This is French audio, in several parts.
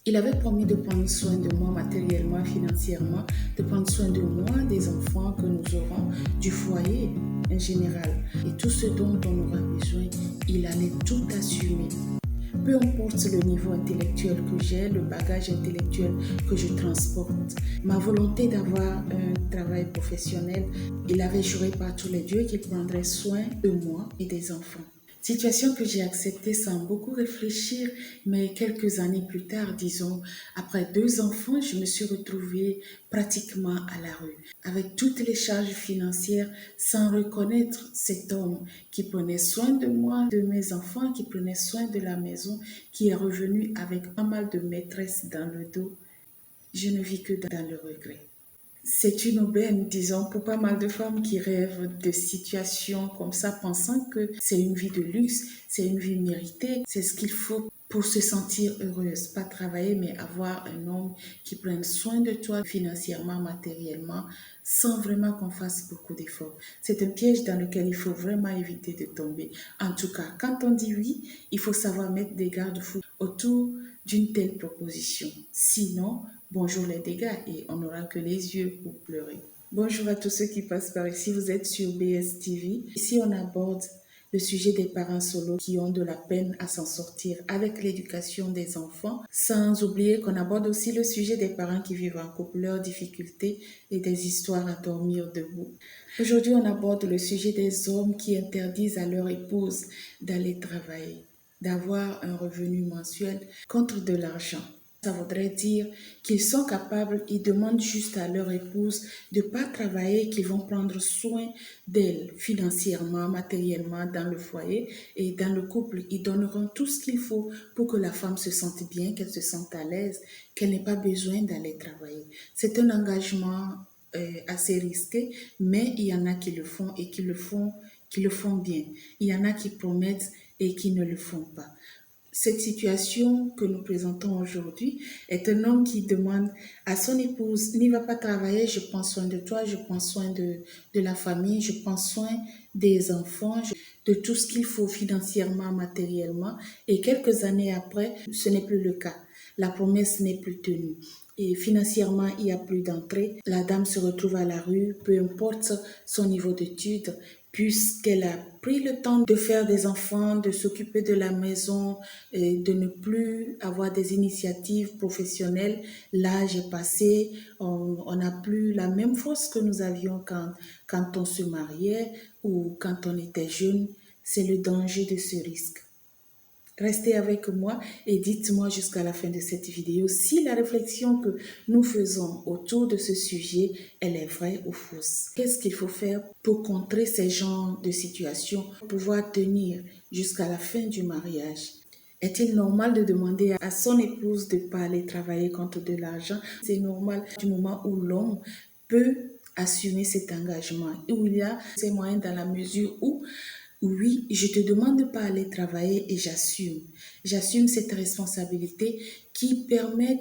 Il avait promis de prendre soin de moi matériellement, financièrement, de prendre soin de moi, des enfants que nous aurons, du foyer en général. Et tout ce dont on aura besoin, il allait tout assumer. Peu importe le niveau intellectuel que j'ai, le bagage intellectuel que je transporte, ma volonté d'avoir un travail professionnel, il avait juré par tous les dieux qu'il prendrait soin de moi et des enfants. Situation que j'ai acceptée sans beaucoup réfléchir, mais quelques années plus tard, disons, après 2 enfants, je me suis retrouvée pratiquement à la rue, avec toutes les charges financières, sans reconnaître cet homme qui prenait soin de moi, de mes enfants, qui prenait soin de la maison, qui est revenu avec pas mal de maîtresse dans le dos. Je ne vis que dans le regret. C'est une aubaine, disons, pour pas mal de femmes qui rêvent de situations comme ça, pensant que c'est une vie de luxe, c'est une vie méritée, c'est ce qu'il faut pour se sentir heureuse. Pas travailler, mais avoir un homme qui prenne soin de toi financièrement, matériellement, sans vraiment qu'on fasse beaucoup d'efforts. C'est un piège dans lequel il faut vraiment éviter de tomber. En tout cas, quand on dit oui, il faut savoir mettre des garde-fous autour d'une telle proposition. Sinon, bonjour les dégâts et on n'aura que les yeux pour pleurer. Bonjour à tous ceux qui passent par ici, vous êtes sur BSTV. Ici, on aborde le sujet des parents solos qui ont de la peine à s'en sortir avec l'éducation des enfants, sans oublier qu'on aborde aussi le sujet des parents qui vivent en couple, leurs difficultés et des histoires à dormir debout. Aujourd'hui, on aborde le sujet des hommes qui interdisent à leur épouse d'aller travailler, d'avoir un revenu mensuel contre de l'argent. Ça voudrait dire qu'ils sont capables, ils demandent juste à leur épouse de ne pas travailler, qu'ils vont prendre soin d'elle financièrement, matériellement dans le foyer et dans le couple. Ils donneront tout ce qu'il faut pour que la femme se sente bien, qu'elle se sente à l'aise, qu'elle n'ait pas besoin d'aller travailler. C'est un engagement assez risqué, mais il y en a qui le font et qui le font bien. Il y en a qui promettent et qui ne le font pas. Cette situation que nous présentons aujourd'hui est un homme qui demande à son épouse, n'y va pas travailler, je prends soin de toi, je prends soin de la famille, je prends soin des enfants, de tout ce qu'il faut financièrement, matériellement. Et quelques années après, ce n'est plus le cas. La promesse n'est plus tenue. Et financièrement, il n'y a plus d'entrée. La dame se retrouve à la rue, peu importe son niveau d'études, puisqu'elle a pris le temps de faire des enfants, de s'occuper de la maison, et de ne plus avoir des initiatives professionnelles. L'âge est passé, on n'a plus la même force que nous avions quand on se mariait ou quand on était jeune. C'est le danger de ce risque. Restez avec moi et dites-moi jusqu'à la fin de cette vidéo si la réflexion que nous faisons autour de ce sujet, elle est vraie ou fausse. Qu'est-ce qu'il faut faire pour contrer ces genres de situations, pour pouvoir tenir jusqu'à la fin du mariage? Est-il normal de demander à son épouse de ne pas aller travailler contre de l'argent? C'est normal du moment où l'homme peut assumer cet engagement, où il y a ces moyens dans la mesure où oui, je te demande de ne pas aller travailler et j'assume. J'assume cette responsabilité qui permet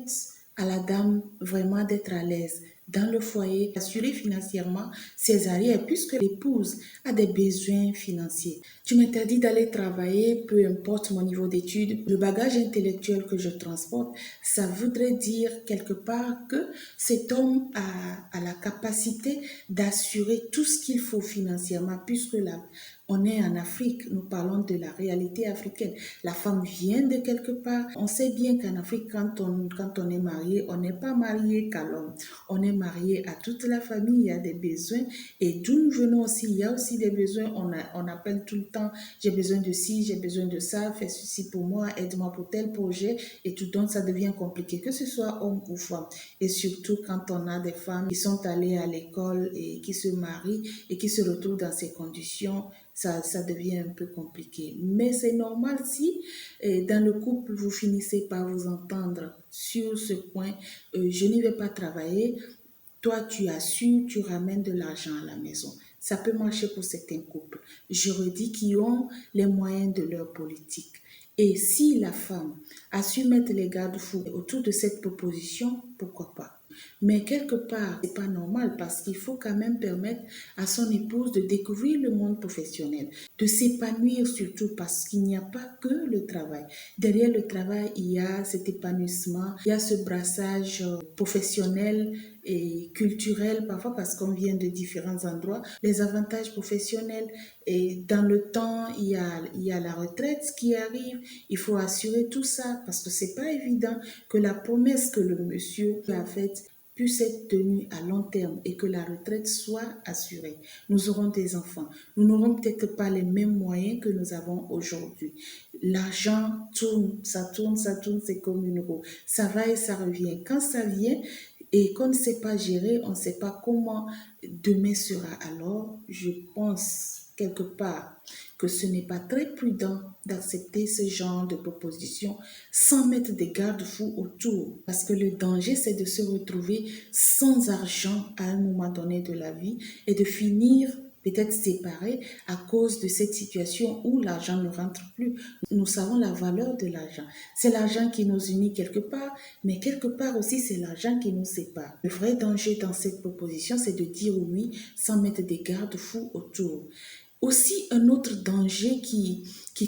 à la dame vraiment d'être à l'aise dans le foyer, assurer financièrement ses arrières puisque l'épouse a des besoins financiers. Tu m'interdis d'aller travailler, peu importe mon niveau d'études, le bagage intellectuel que je transporte, ça voudrait dire quelque part que cet homme a la capacité d'assurer tout ce qu'il faut financièrement puisque là, on est en Afrique, nous parlons de la réalité africaine. La femme vient de quelque part. On sait bien qu'en Afrique, quand on est marié, on n'est pas marié qu'à l'homme. On est marié à toute la famille, il y a des besoins. Et d'où nous venons aussi, il y a aussi des besoins. On appelle tout le temps, j'ai besoin de ci, j'ai besoin de ça, fais ceci pour moi, aide-moi pour tel projet. Et tout donc, ça devient compliqué, que ce soit homme ou femme. Et surtout quand on a des femmes qui sont allées à l'école et qui se marient et qui se retrouvent dans ces conditions, ça devient un peu compliqué. Mais c'est normal si dans le couple, vous finissez par vous entendre sur ce point. Je n'y vais pas travailler. Toi, tu assures, tu ramènes de l'argent à la maison. Ça peut marcher pour certains couples. Je redis qui ont les moyens de leur politique. Et si la femme a su mettre les garde-fous autour de cette proposition, pourquoi pas? Mais quelque part, c'est pas normal parce qu'il faut quand même permettre à son épouse de découvrir le monde professionnel, de s'épanouir surtout parce qu'il n'y a pas que le travail. Derrière le travail, il y a cet épanouissement, il y a ce brassage professionnel et culturel parfois parce qu'on vient de différents endroits, les avantages professionnels et dans le temps, il y a la retraite qui arrive, il faut assurer tout ça parce que c'est pas évident que la promesse que le monsieur a faite puisse être tenue à long terme et que la retraite soit assurée. Nous aurons des enfants. Nous n'aurons peut-être pas les mêmes moyens que nous avons aujourd'hui. L'argent tourne, ça tourne, c'est comme une roue. Ça va et ça revient. Quand ça vient et qu'on ne sait pas gérer, on ne sait pas comment demain sera. Alors, je pense quelque part que ce n'est pas très prudent d'accepter ce genre de proposition sans mettre des garde-fous autour. Parce que le danger, c'est de se retrouver sans argent à un moment donné de la vie et de finir peut-être séparés à cause de cette situation où l'argent ne rentre plus. Nous savons la valeur de l'argent. C'est l'argent qui nous unit quelque part, mais quelque part aussi, c'est l'argent qui nous sépare. Le vrai danger dans cette proposition, c'est de dire oui sans mettre des garde-fous autour. Aussi, un autre danger qui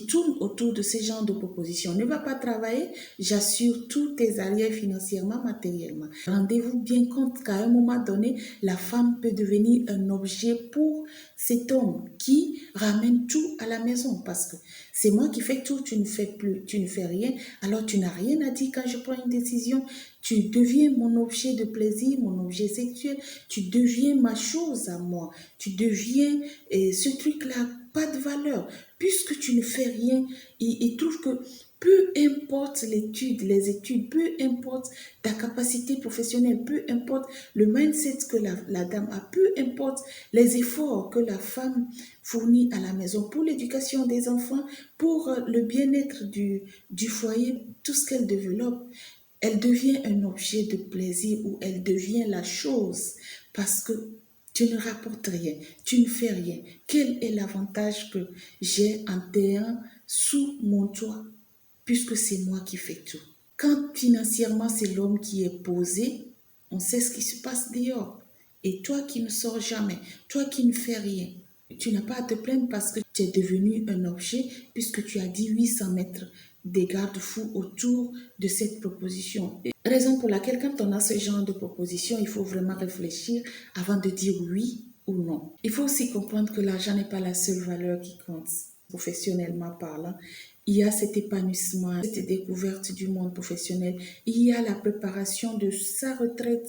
tourne autour de ce genre de propositions. Ne va pas travailler, j'assure tous tes arrières financièrement, matériellement. Rendez-vous bien compte qu'à un moment donné, la femme peut devenir un objet pour cet homme qui ramène tout à la maison parce que c'est moi qui fais tout, tu ne fais plus, tu ne fais rien, alors tu n'as rien à dire quand je prends une décision. Tu deviens mon objet de plaisir, mon objet sexuel, tu deviens ma chose à moi, tu deviens ce truc-là, pas de valeur, puisque tu ne fais rien. Il trouve que peu importe les études, peu importe ta capacité professionnelle, peu importe le mindset que la dame a, peu importe les efforts que la femme fournit à la maison pour l'éducation des enfants, pour le bien-être du foyer, tout ce qu'elle développe. Elle devient un objet de plaisir ou elle devient la chose parce que tu ne rapportes rien, tu ne fais rien. Quel est l'avantage que j'ai en terre sous mon toit puisque c'est moi qui fais tout? Quand financièrement c'est l'homme qui est posé, on sait ce qui se passe dehors. Et toi qui ne sors jamais, toi qui ne fais rien, tu n'as pas à te plaindre parce que tu es devenu un objet puisque tu as dit oui sans mettre des garde-fous autour de cette proposition. Raison pour laquelle quand on a ce genre de proposition, il faut vraiment réfléchir avant de dire oui ou non. Il faut aussi comprendre que l'argent n'est pas la seule valeur qui compte, professionnellement parlant. Il y a cet épanouissement, cette découverte du monde professionnel. Il y a la préparation de sa retraite.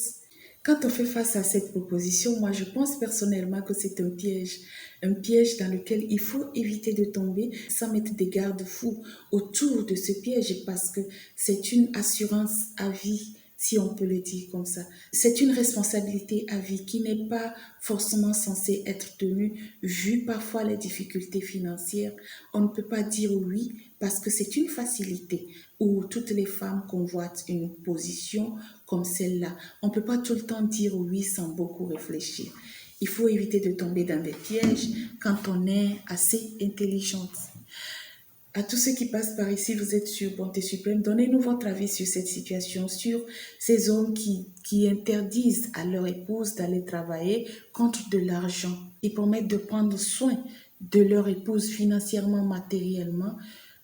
Quand on fait face à cette proposition, moi je pense personnellement que c'est un piège dans lequel il faut éviter de tomber sans mettre des garde-fous autour de ce piège parce que c'est une assurance à vie, si on peut le dire comme ça. C'est une responsabilité à vie qui n'est pas forcément censée être tenue vu parfois les difficultés financières. On ne peut pas dire oui parce que c'est une facilité où toutes les femmes convoitent une position comme celle-là. On ne peut pas tout le temps dire oui sans beaucoup réfléchir. Il faut éviter de tomber dans des pièges quand on est assez intelligente. À tous ceux qui passent par ici, vous êtes sur Bonté Suprême, donnez-nous votre avis sur cette situation, sur ces hommes qui interdisent à leur épouse d'aller travailler contre de l'argent. Ils promettent de prendre soin de leur épouse financièrement, matériellement,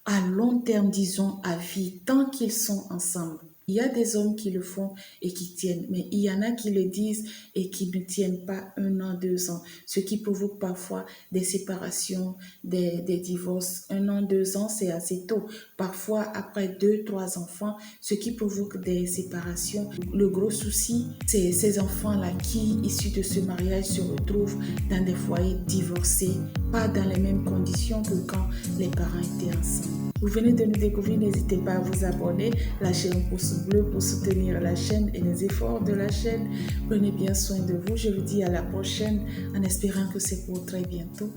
à long terme, disons, à vie, tant qu'ils sont ensemble. Il y a des hommes qui le font et qui tiennent, mais il y en a qui le disent et qui ne tiennent pas 1 an, 2 ans, ce qui provoque parfois des séparations, des divorces. 1 an, 2 ans, c'est assez tôt. Parfois, après 2, 3 enfants, ce qui provoque des séparations. Le gros souci, c'est ces enfants-là qui, issus de ce mariage, se retrouvent dans des foyers divorcés, pas dans les mêmes conditions que quand les parents étaient ensemble. Vous venez de nous découvrir, n'hésitez pas à vous abonner, lâchez un pouce bleu pour soutenir la chaîne et les efforts de la chaîne. Prenez bien soin de vous, je vous dis à la prochaine en espérant que c'est pour très bientôt.